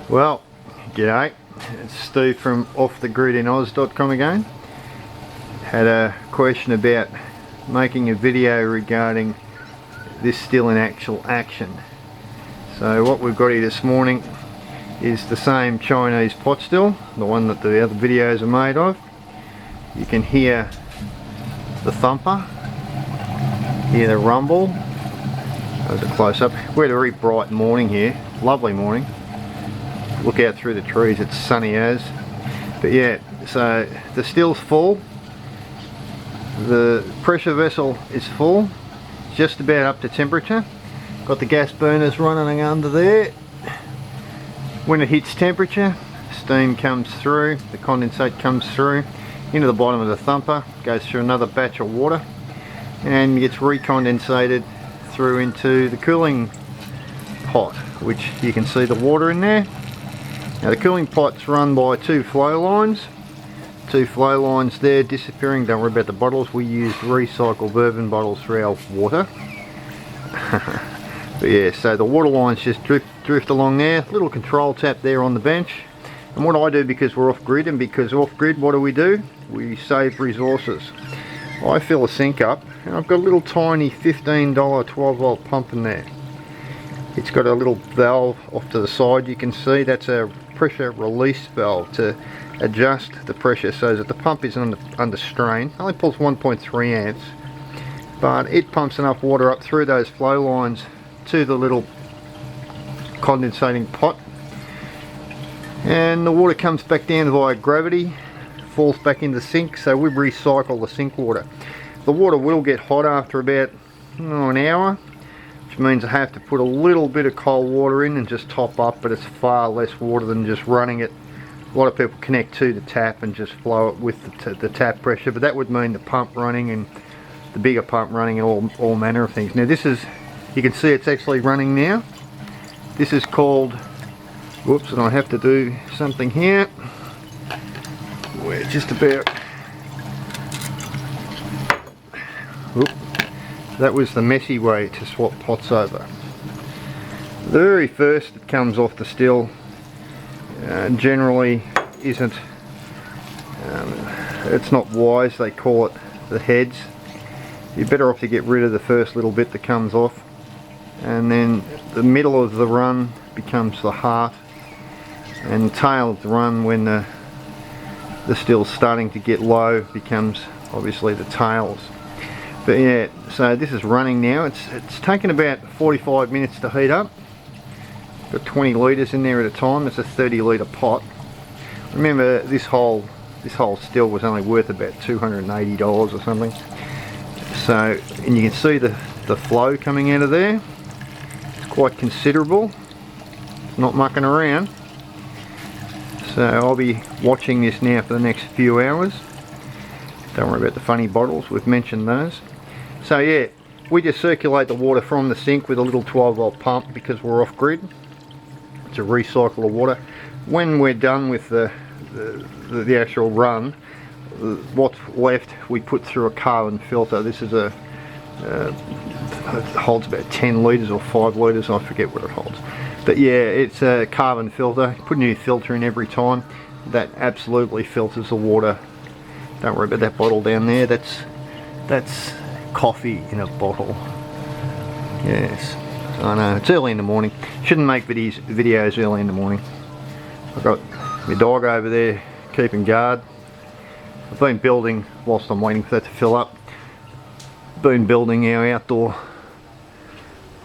Well, g'day, it's Steve from offthegridinoz.com again. Had a question about making a video regarding this still in actual action. So what we've got here this morning is the same Chinese pot still, the one that the other videos are made of. You can hear the thumper, hear the rumble. That was a close up. We had a very bright morning here, lovely morning. Look out through the trees, it's sunny as. But yeah, so the still's full, the pressure vessel is full, just about up to temperature. Got the gas burners running under there. When it hits temperature, steam comes through, the condensate comes through into the bottom of the thumper, goes through another batch of water and gets recondensated through into the cooling pot, which you can see the water in there. Now the cooling pot's run by two flow lines there disappearing. Don't worry about the bottles, we use recycled bourbon bottles for our water. But yeah, so the water lines just drift along there, little control tap there on the bench. And what I do, because we're off grid, and because off grid, what do? We save resources. I fill a sink up and I've got a little tiny $15 12 volt pump in there. It's got a little valve off to the side, you can see that's a pressure release valve to adjust the pressure so that the pump isn't under strain. It only pulls 1.3 amps, but it pumps enough water up through those flow lines to the little condensating pot, and the water comes back down via gravity, falls back in the sink, so we recycle the sink water. The water will get hot after about an hour, which means I have to put a little bit of cold water in and just top up, but it's far less water than just running it. A lot of people connect to the tap and just flow it with the tap pressure, but that would mean the pump running and the bigger pump running and all manner of things. Now this is, you can see it's actually running now. This is called, whoops, and I have to do something here. We're just about, whoop. That was the messy way to swap pots over. The very first that comes off the still generally isn't, it's not wise, they call it the heads. You're better off to get rid of the first little bit that comes off, and then the middle of the run becomes the heart, and the tail of the run, when the still's starting to get low, becomes obviously the tails. But yeah, so this is running now. It's taken about 45 minutes to heat up. Got 20 litres in there at a time. It's a 30 litre pot. Remember, this whole still was only worth about $280 or something. So, and you can see the flow coming out of there. It's quite considerable. It's not mucking around. So I'll be watching this now for the next few hours. Don't worry about the funny bottles, we've mentioned those. So yeah, we just circulate the water from the sink with a little 12 volt pump because we're off grid. It's a recycle of water. When we're done with the actual run, what's left we put through a carbon filter. This is it holds about 10 litres or 5 litres, I forget what it holds. But yeah, it's a carbon filter. Put a new filter in every time. That absolutely filters the water. Don't worry about that bottle down there. That's coffee in a bottle. Yes, I know, it's early in the morning. Shouldn't make videos early in the morning. I've got my dog over there keeping guard. I've been building, whilst I'm waiting for that to fill up, been building our outdoor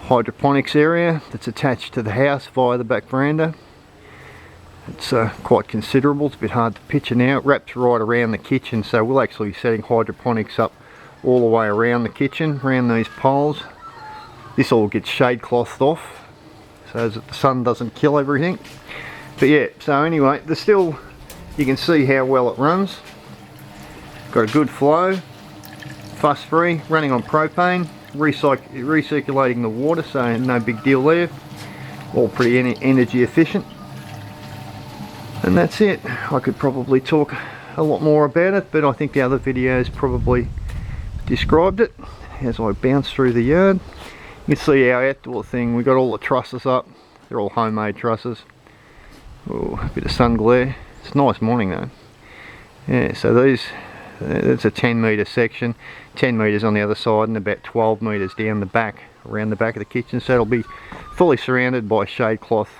hydroponics area that's attached to the house via the back veranda. It's quite considerable. It's a bit hard to picture now. It wraps right around the kitchen, so we'll actually be setting hydroponics up all the way around the kitchen, around these poles. This all gets shade clothed off so that the sun doesn't kill everything. But yeah, so anyway, the still, you can see how well it runs. Got a good flow, fuss free, running on propane, recirculating the water, so no big deal there. All pretty energy efficient. And that's it. I could probably talk a lot more about it, but I think the other videos probably described it as I bounce through the yard. You can see our outdoor thing. We got all the trusses up. They're all homemade trusses. Oh, a bit of sun glare. It's a nice morning though. Yeah, so that's a 10 metre section, 10 metres on the other side and about 12 metres down the back, around the back of the kitchen. So it'll be fully surrounded by shade cloth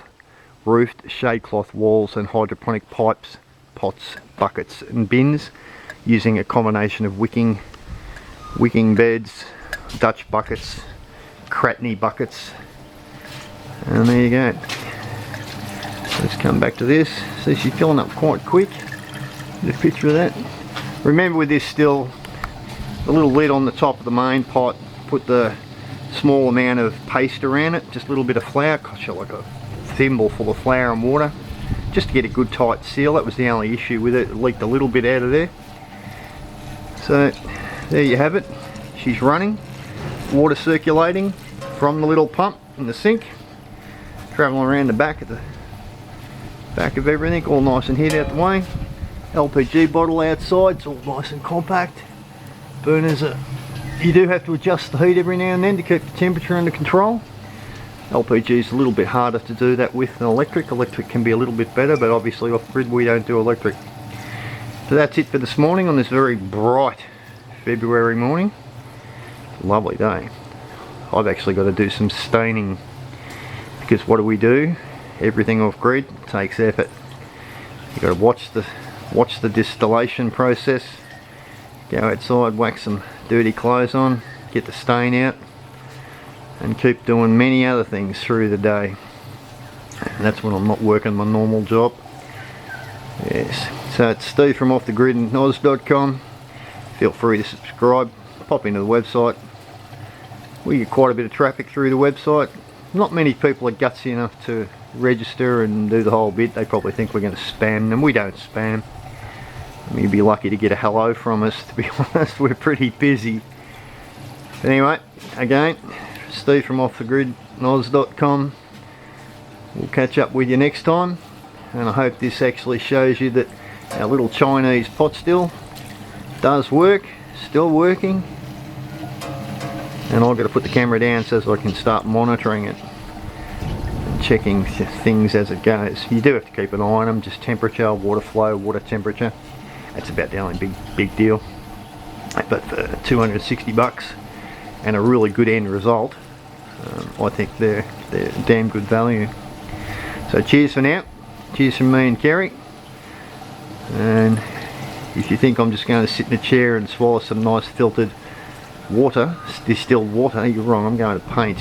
roofed, shade cloth walls and hydroponic pipes, pots, buckets and bins, using a combination of wicking beds, Dutch buckets, Cratney buckets, and there you go. Let's come back to this. See, she's filling up quite quick. Get a picture of that. Remember with this still, the little lid on the top of the main pot, put the small amount of paste around it, just a little bit of flour, gosh, like a thimble full of flour and water, just to get a good tight seal. That was the only issue with it. It leaked a little bit out of there. So there you have it. She's running, water circulating from the little pump in the sink, traveling around the back of everything, all nice and hid out the way. LPG bottle outside, it's all nice and compact. Burners are, you do have to adjust the heat every now and then to keep the temperature under control. LPG is a little bit harder to do that with than electric. Electric can be a little bit better, but obviously off grid we don't do electric. So that's it for this morning on this very bright February morning. Lovely day. I've actually got to do some staining, because what do? Everything off grid takes effort. You've got to watch the distillation process, go outside, whack some dirty clothes on, get the stain out, and keep doing many other things through the day. And that's when I'm not working my normal job. Yes, so it's Steve from offthegridinoz.com. Feel free to subscribe, pop into the website. We get quite a bit of traffic through the website. Not many people are gutsy enough to register and do the whole bit. They probably think we're going to spam them. We don't spam. I mean, you'd be lucky to get a hello from us, to be honest. We're pretty busy. But anyway, again, Steve from offthegridinoz.com. We'll catch up with you next time, and I hope this actually shows you that our little Chinese pot still does work, still working. And I've got to put the camera down so I can start monitoring it and checking things as it goes. You do have to keep an eye on them, just temperature, water flow, water temperature. That's about the only big deal. But for $260 and a really good end result, I think they're damn good value. So cheers for now. Cheers from me and Kerry. And if you think I'm just going to sit in a chair and swallow some nice filtered water, distilled water, you're wrong. I'm going to paint.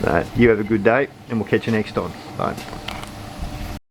So you have a good day, and we'll catch you next time. Bye.